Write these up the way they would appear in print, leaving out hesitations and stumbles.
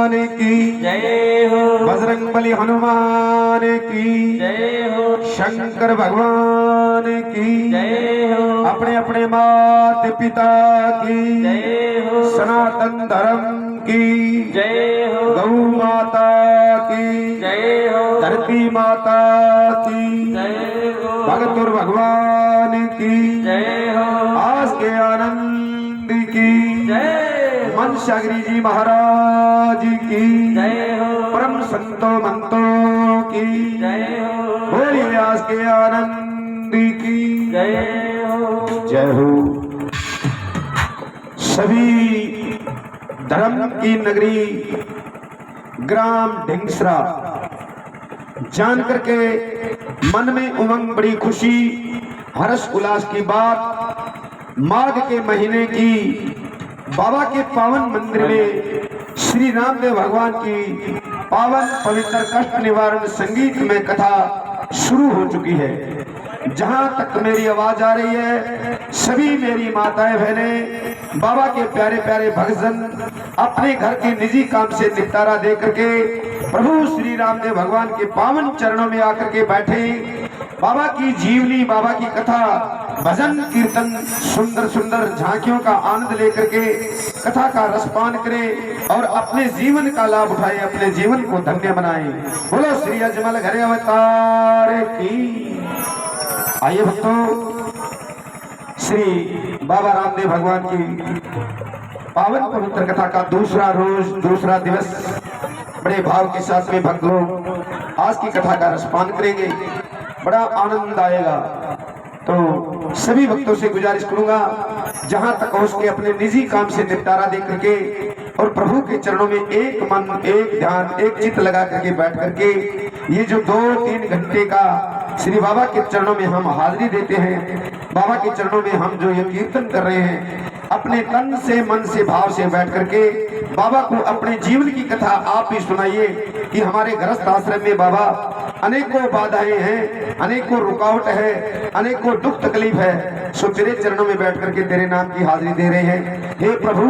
भगवान की जय हो, बजरंगबली हनुमान की जय हो, शंकर भगवान की जय हो, अपने अपने माता पिता की जय हो, सनातन धर्म की जय हो, गौ माता की जय हो, धरती माता की जय हो, भगतुर भगवान की जय हो, आज के आनंद की जय हो, मनसागिरी जी महाराज की जय हो, परम संतो मंतों की जय हो, बोलिए आज के आनंद की जय हो, जय हो। सभी धर्म की नगरी ग्राम ढिंगसरा जान करके मन में उमंग, बड़ी खुशी, हर्ष उल्लास की बात, माघ के महीने की बाबा के पावन मंदिर में श्री रामदेव भगवान की पावन पवित्र कष्ट निवारण संगीत में कथा शुरू हो चुकी है। जहां तक मेरी आवाज आ रही है, सभी मेरी माताएं बहनें बाबा के प्यारे प्यारे भक्तजन अपने घर के निजी काम से निपटारा दे करके प्रभु श्री रामदेव भगवान के पावन चरणों में आकर के बैठे बाबा की जीवनी, बाबा की कथा, भजन कीर्तन, सुंदर सुंदर झांकियों का आनंद लेकर के कथा का रसपान करें और अपने जीवन का लाभ उठाए, अपने जीवन को धन्य बनाए। बोलो श्री अजमल घरे अवतार की। आइए भक्तों, श्री बाबा रामदेव भगवान की पावन पवित्र कथा का दूसरा रोज, दूसरा दिवस बड़े भाव के साथ में भक्त लोग आज की कथा का रसपान करेंगे, बड़ा आनंद आएगा। तो सभी भक्तों से गुजारिश करूंगा, जहां तक हो सके अपने निजी काम से निपटारा दे करके और प्रभु के चरणों में एक मन, एक ध्यान, एक चित्त लगा करके बैठ करके ये जो 2-3 घंटे का श्री बाबा के चरणों में हम हाजिरी देते हैं, बाबा के चरणों में हम जो ये कीर्तन कर रहे हैं, अपने तन से, मन से, भाव से बैठ करके बाबा को अपने जीवन की कथा आप भी सुनाइए कि हमारे गृहस्थ आश्रम में बाबा अनेकों बाधाएं हैं, अनेकों रुकावट है, अनेकों दुख तकलीफ है, सो तेरे चरणों में बैठ करके तेरे नाम की हाजिरी दे रहे हैं। हे प्रभु,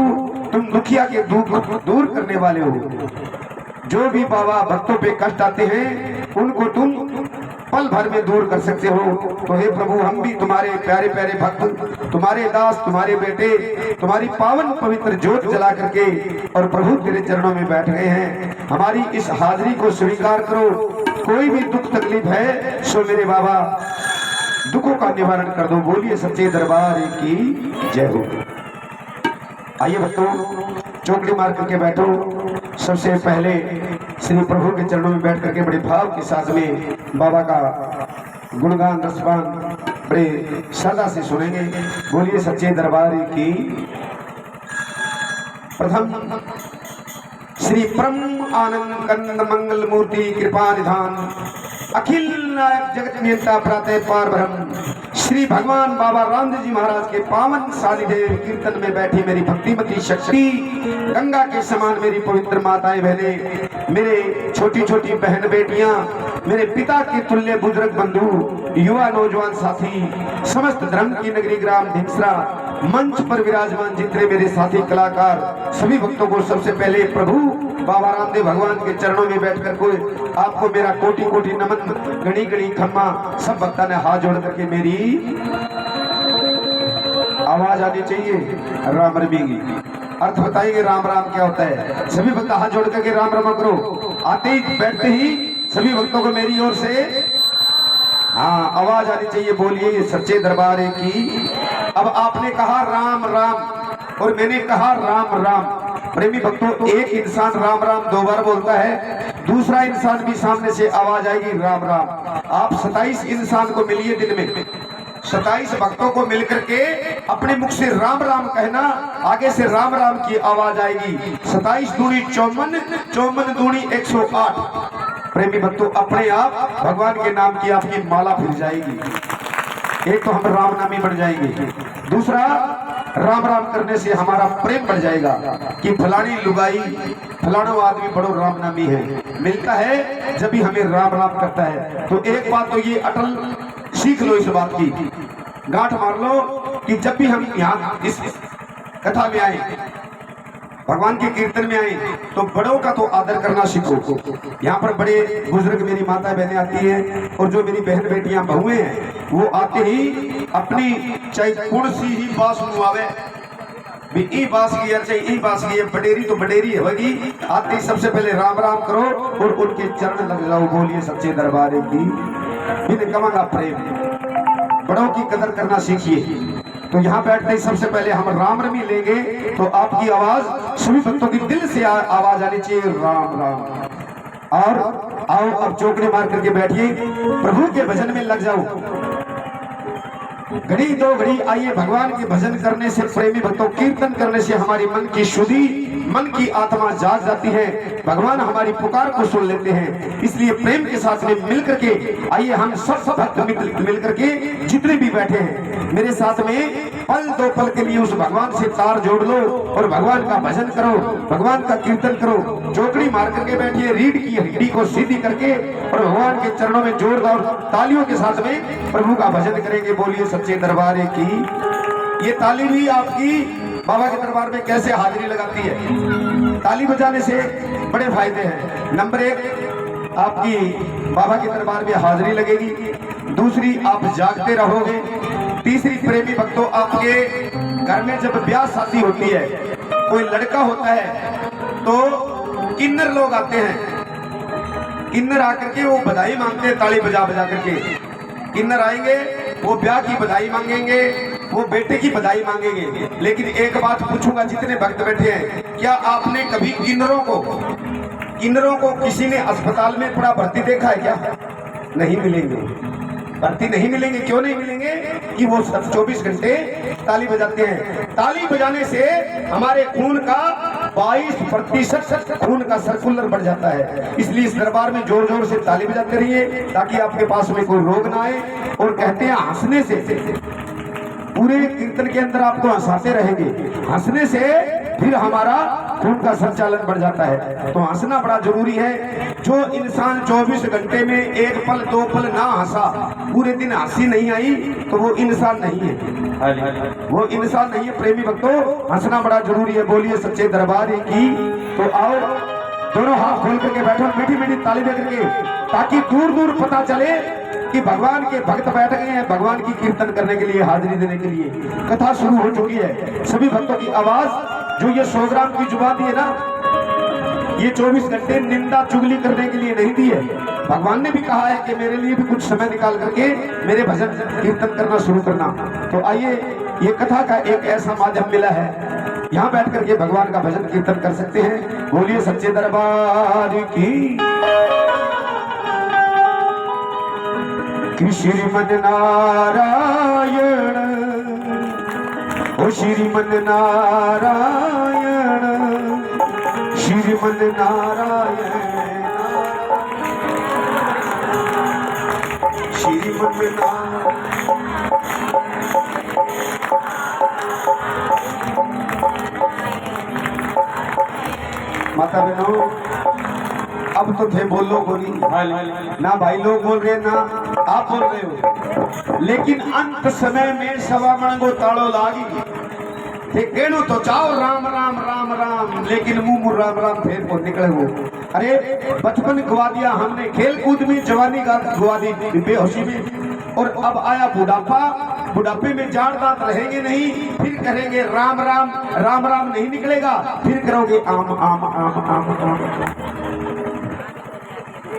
तुम दुखिया के दुख दूर करने वाले हो। जो भी बाबा भक्तों पे कष्ट आते हैं उनको तुम पल भर में दूर कर सकते हो। तो हे प्रभु, हम भी तुम्हारे प्यारे प्यारे भक्त, तुम्हारे दास, तुम्हारे बेटे, तुम्हारी पावन पवित्र ज्योत जला करके और प्रभु तेरे चरणों में बैठ गए हैं। हमारी इस हाजिरी को स्वीकार करो। कोई भी दुख तकलीफ है सो मेरे बाबा दुखों का निवारण कर दो। बोलिए सच्चे दरबार की जय हो। आइए भक्तों, चौकड़ी मार करके बैठो। सबसे पहले श्री प्रभु के चरणों में बैठ करके बड़े भाव के साथ में बाबा का गुणगान, रसपान बड़े श्रद्धा से सुनेंगे। बोलिए सच्चे दरबार की। प्रथम श्री परम आनंद कंद मंगल मूर्ति कृपा निधान अखिल नायक जगत नियंता प्रातः पार ब्रह्म श्री भगवान बाबा रामदेव जी महाराज के पावन सानिध्य कीर्तन में बैठी मेरी भक्तिमती शक्ति, गंगा के समान मेरी पवित्र माताएं बहनें, मेरे छोटी छोटी बहन बेटियां, मेरे पिता के तुल्य बुजुर्ग बंधु, युवा नौजवान साथी, समस्त धर्म की नगरी ग्राम ढिंगसरा मंच पर विराजमान जितने मेरे साथी कलाकार, सभी भक्तों को सबसे पहले प्रभु बाबा रामदेव भगवान के चरणों में बैठकर कोई आपको मेरा कोटि कोटि नमन, गणी गणी खम्मा। सब भक्ता ने हाथ जोड़ करके मेरी आवाज आनी चाहिए। राम रमीगी अर्थ बताइए, राम राम क्या होता है। सभी भक्त हाथ जोड़ करके राम रमा करो। आते ही बैठते ही सभी भक्तों को मेरी ओर से हाँ आवाज आनी चाहिए। बोलिए सच्चे दरबार की। अब आपने कहा राम राम और मैंने कहा राम राम। प्रेमी भक्तों, एक इंसान राम राम 2 बार बोलता है, दूसरा इंसान भी सामने से आवाज आएगी राम राम। आप 27 इंसान को मिलिए दिन में, 27 भक्तों को मिलकर के अपने मुख से राम राम कहना, आगे से राम राम की आवाज आएगी। 27 दूनी 54, 54 दूनी 108। प्रेमी भक्तों, अपने आप भगवान के नाम की आपकी माला फिर जाएगी। एक तो हम राम नामी बन जाएंगे, दूसरा राम राम करने से हमारा प्रेम बढ़ जाएगा कि फलानी लुगाई, फलाना आदमी बड़ो राम नामी है। मिलता है जब भी हमें राम राम करता है। तो एक बात तो ये अटल सीख लो, इस बात की गांठ मार लो कि जब भी हम यहाँ इस कथा में आए भगवान के कीर्तन में आए तो बड़ों का तो आदर करना सीखो। यहाँ पर बड़े बुजुर्ग मेरी माता बहनें आती हैं और जो मेरी बहन बेटियां बहुएं हैं वो आते ही अपनी चाहे कौन सी ही बात सुनवावे भी ई बास की चाहे ई बास की बडेरी तो बडेरी होगी। आते ही सबसे पहले राम राम करो और उनके चरण लग जाओ। बोलिए सच्चे दरबार की बिन कमांगा प्रेम। बड़ों की कदर करना सीखिए। तो यहाँ बैठते ही सबसे पहले हम राम रमी लेंगे तो आपकी आवाज सभी भक्तों की दिल से आवाज आनी चाहिए राम राम। और आओ अब चौकड़ी मार करके बैठिए, प्रभु के भजन में लग जाओ। घड़ी दो घड़ी आइए भगवान के भजन करने से, प्रेमी भक्तों कीर्तन करने से हमारी मन की शुद्धि, मन की आत्मा जाग जाती है। भगवान हमारी पुकार को सुन लेते हैं। इसलिए प्रेम के साथ में मिल करके आइए हम सब भक्त मिल करके जितने भी बैठे हैं मेरे साथ में पल दो पल के लिए उस भगवान से तार जोड़ लो और भगवान का भजन करो, भगवान का कीर्तन करो। चौकड़ी मार करके बैठिए, रीढ़ की हड्डी को सीधी करके और भगवान के चरणों में जोरदार तालियों के साथ में प्रभु का भजन करेंगे। बोलिए सच्चे दरबार की। ये ताली भी आपकी बाबा के दरबार में कैसे हाजिरी लगाती है। ताली बजाने से बड़े फायदे हैं। नंबर एक, आपकी बाबा के दरबार में हाजिरी लगेगी। दूसरी, आप जागते रहोगे। तीसरी, प्रेमी भक्तों आपके घर में जब ब्याह शादी होती है, कोई लड़का होता है तो किन्नर लोग आते हैं। किन्नर आकर के वो बधाई मांगते हैं ताली बजा बजा करके। किन्नर आएंगे, वो ब्याह की बधाई मांगेंगे, वो बेटे की बधाई मांगेंगे। लेकिन एक बात पूछूंगा जितने भक्त बैठे हैं, क्या आपने कभी किन्नरों को किसी ने अस्पताल में पड़ा भर्ती देखा है क्या? नहीं मिलेंगे, भर्ती नहीं मिलेंगे। क्यों नहीं मिलेंगे? कि वो 24 घंटे ताली बजाते हैं। ताली बजाने से हमारे खून का 22% खून का सर्कुलर बढ़ जाता है। इसलिए इस दरबार में जोर जोर से ताली बजाते रहिए ताकि आपके पास में कोई रोग ना आए। और कहते हैं हंसने से, पूरे कीर्तन के अंदर आपको हंसाते रहेंगे। हंसने से फिर हमारा खून का संचालन बढ़ जाता है। तो हंसना बड़ा जरूरी है। जो इंसान 24 घंटे में एक पल दो पल ना हंसा, पूरे दिन हंसी नहीं आई, तो वो इंसान नहीं है, वो इंसान नहीं है। प्रेमी भक्तों, हंसना बड़ा जरूरी है। बोलिए सच्चे दरबार की। तो आओ दोनों हाथ खोल करके बैठो, मीठी मीठी ताली दे करके, ताकि दूर दूर पता चले कि भगवान के भक्त बैठ गए हैं भगवान की कीर्तन करने के लिए, हाजिरी देने के लिए। कथा शुरू हो चुकी है। सभी भक्तों की आवाज जो ये 100 ग्राम की जुबान दी है ना, ये 24 घंटे निंदा चुगली करने के लिए नहीं दी है। भगवान ने भी कहा है कि मेरे लिए भी कुछ समय निकाल करके मेरे भजन कीर्तन करना शुरू करना। तो आइए, ये कथा का एक ऐसा माध्यम मिला है, यहाँ बैठ करके भगवान का भजन कीर्तन कर सकते हैं। बोलिए सच्चे दरबार की। कि श्रीमन नारायण, ओ श्रीमन नारायण, श्रीमन नारायण, श्रीमन नारायण। माता बहनों, अब तो थे बोलो बोली ना, भाई लोग बोल रहे ना आप बोल रहे हो। लेकिन अंत समय में सवा मणगो ताड़ो लागी थे, कहनो तो चाहो राम राम राम राम, लेकिन मुंह राम राम फेर को निकले वो। अरे बचपन गवा दिया हमने, खेल कूद में जवानी गवा दी बेहोशी में, और अब आया बुढ़ापा। बुढ़ापे में जाड़ दांत रहेंगे नहीं, फिर करेंगे राम राम राम राम नहीं निकलेगा, फिर करोगे आम आम आम आम आम।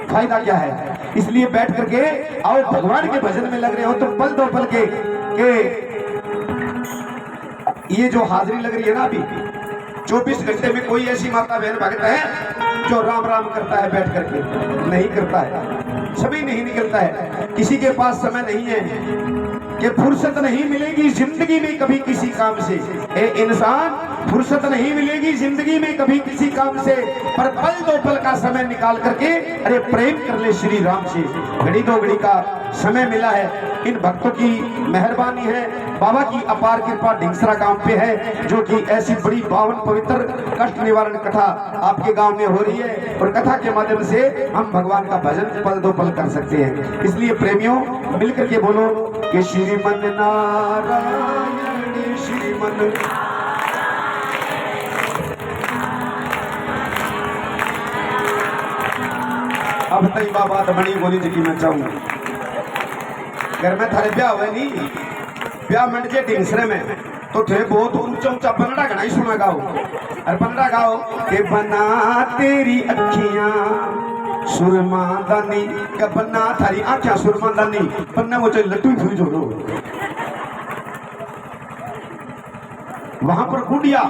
फायदा क्या है? इसलिए बैठ करके आओ भगवान के भजन में लग रहे हो तो पल दो पल के ये जो हाजिरी लग रही है ना अभी 24 घंटे में, कोई ऐसी माता बहन भक्त है जो राम राम करता है बैठ करके? नहीं करता है, सभी नहीं निकलता है। किसी के पास समय नहीं है कि फुर्सत नहीं मिलेगी जिंदगी में कभी किसी काम से। ए इंसान, फुर्सत नहीं मिलेगी जिंदगी में कभी किसी काम से, पर पल दो पल का समय निकाल करके अरे प्रेम कर ले श्री राम से। घड़ी दो घड़ी का समय मिला है, इन भक्तों की मेहरबानी है, बाबा की अपार कृपा ढिंगसरा गांव पे है, जो कि ऐसी बड़ी पावन पवित्र कष्ट निवारण कथा आपके गांव में हो रही है। और कथा के माध्यम से हम भगवान का भजन पल दो पल कर सकते हैं। इसलिए प्रेमियों, मिलकर के बोलो कि श्रीमन नारायण, श्रीमन अब तई बात बनी बोली जी मैं चाहूँ घर में थारे ब्याह हुए नहीं ब्याह मंड जे ढिंगसरे में तो थे बहुत ऊंचा ऊंचा पन्नड़ा गाना ही सुना गाओ और पन्नड़ा गाओ के बना तेरी अखियां सुरमा दानी या बना थारी आंखें सुरमा दानी पन्ना वो चल लट्टू ही जोड़ो वहां पर गुड़िया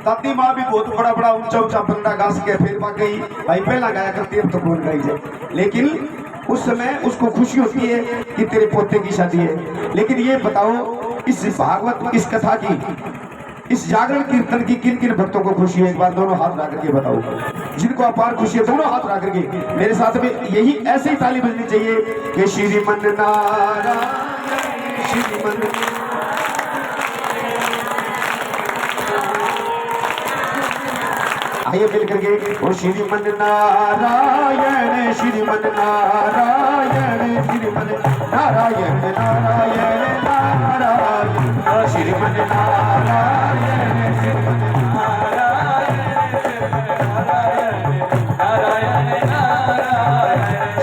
दादी माँ भी बहुत बड़ा बड़ा ऊंचा ऊंचा पन्नड़ा गा सके फिर पा गई भाई पहला गाया करती अब तो कौन गाई जाए लेकिन उस समय उसको खुशी होती है कि तेरे पोते की शादी है। लेकिन ये बताओ इस भागवत इस कथा की इस जागरण कीर्तन की किन किन भक्तों को खुशी है एक बार दोनों हाथ ला करके बताओ जिनको अपार खुशी है दोनों हाथ ला करके मेरे साथ में यही ऐसे ही ताली बजनी चाहिए कि श्रीमन नारायण श्रीमन आइए मिल करके ओ श्रीमन नारायण श्रीमन नारायण श्रीमन नारायण नारायण नारायण श्रीमन नारायण श्रीमन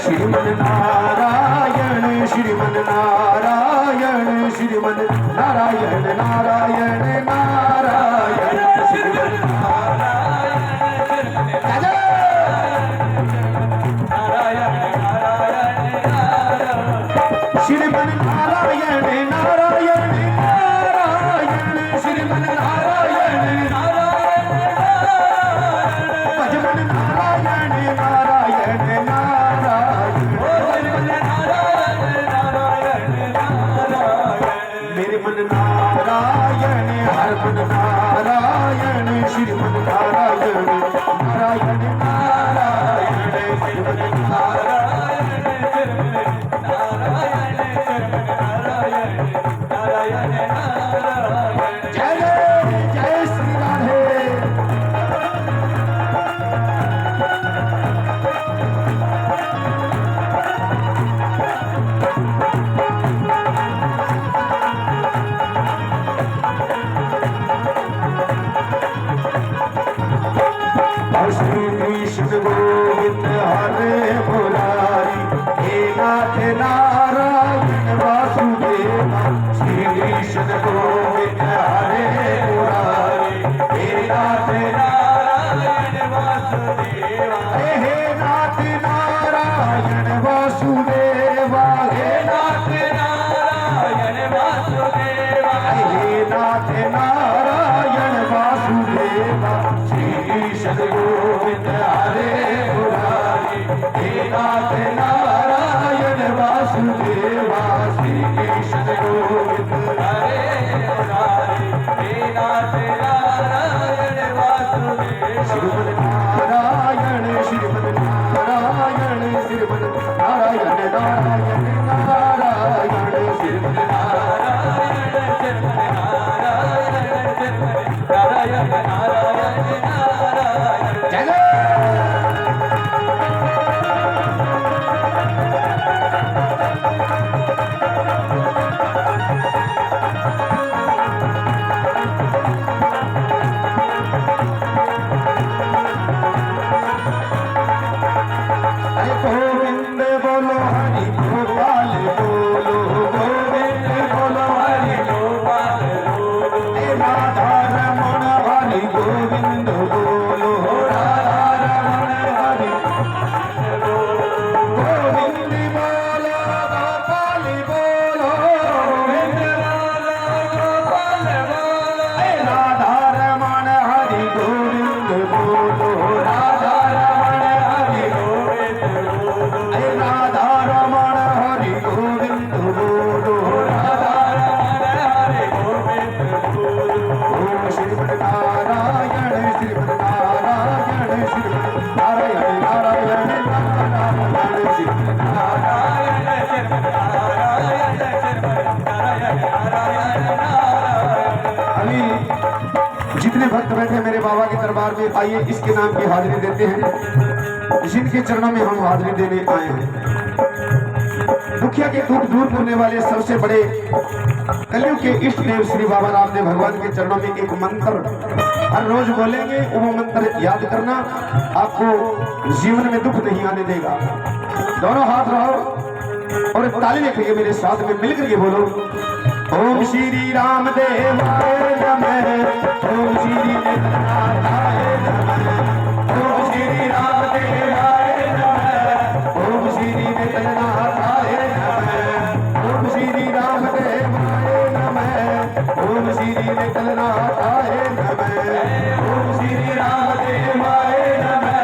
श्रीमन नारायण श्रीमन नारायण श्रीमन नारायण नारायण नारायण श्रीमन श्रीमन नारायण नारायण नारायण श्रीमन नारायण भजमन नारायण नारायण नारायण मेरे मन नारायण हर मन नारायण श्रीमन नारायण नारायण नारायण श्रीमन नारायण जय जय श्री राधे श्री कृष्ण गोविंद हरे मुरारी हे नाथ नारायण वासुदेव श्री कृष्ण गोविंद हरे मुरारी हे नाथ नारायण वासुदेव हे नाथ नारायण वासुदेव हे नाथ नारायण वासुदेव हे नाथ नारायण वासुदेव श्री कृष्ण गोविंद हरे मुरारी हे नाथ नारायण वासुदेव श्री कृष्ण गोविंद हरे मुरारी हे नाथ नारायण वासुदेव श्रीमन नारायण श्रीमन नारायण श्रीमन नारायण नारायण नारायण श्रीमन नारायण श्रीमन नारायण श्रीमन नारायण नारायण नारायण जय गोविंद बोलो हरि गोपाल बोलो गोविंद बोलो हरि गोपाल बोलो राधा रमण हरि गोविंद बोलो राधा रमण हरि गोविंद बोलो गोपाल बोलो गोविंद बोलो गोपाल बोलो राधा रमण हरि गोविंद बोलो राधा रमण हरि राधा रमण हरि गोविंद बोलो राधा रमण हरि गोविंद बोलो श्रीमन नारायण श्रीमन नारायण श्रीमन नारायण नारायण नारायण श्रीमन नारायण श्रीमन नारायण श्रीमन नारायण नारायण नारायण। अभी जितने भक्त बैठे मेरे बाबा के दरबार में आइए इसके नाम की हाजिरी देते हैं जिनके चरणों में हम हाजिरी देने आए हैं। दुखिया के दुख दूर करने वाले सबसे बड़े कलयुग के इष्ट देव श्री बाबा रामदेव भगवान के चरणों में एक मंत्र हर रोज बोलेंगे, वो मंत्र याद करना, आपको जीवन में दुख नहीं आने देगा। दोनों हाथ रहो और ताली लेकर मेरे साथ में मिलकर के बोलो, ओम श्री राम देवाय नमः, ओम श्री नाथाय नमः, ओम श्री राम देवाय नमः, ओम श्री नाथाय नमः, ओम श्री राम देवाय नमः, ओम श्री नाथाय नमः, ओम श्री राम देवाय नमः,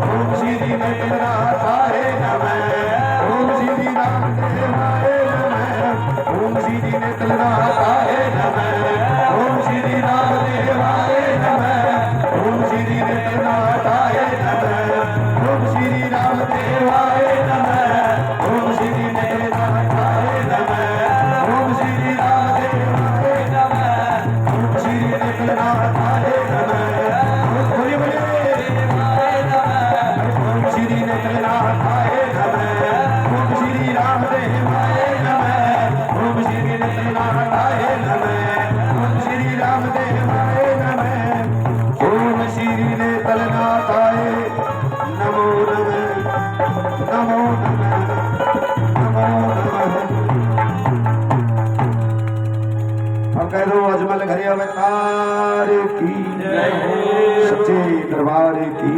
ओम श्री नाथाय नमः, ओम श्री राम देवाय नमः, ओम श्री नाथाय नमः, ओम श्री राम देवाय नमः, ओम श्री नाथाय नमः, ओम श्री राम देवाय नमः, ओम श्री नाथाय नमः, ओम श्री राम देवाय नमः, ओम श्री नाथाय नमः, बोलिए बोलिए, ओम श्री नाथाय नमः, ओम श्री राम देवाय नमः, ओम श्री नाथाय नमः, ओम श्री राम देवाय नमः, ओम श्री नाथाय नमो नमः, नमो नमः, नमो नमः। अब कह दो अजमल घरे अवतार की सच्चे दरबार की,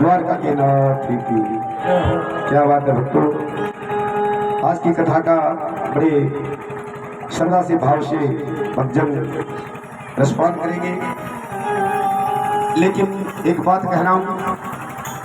द्वारका के नाथ की। क्या बात है भक्तों, आज की कथा का बड़े श्रद्धा से भाव से भक्तजन रसपान करेंगे, लेकिन एक बात कह रहा हूं,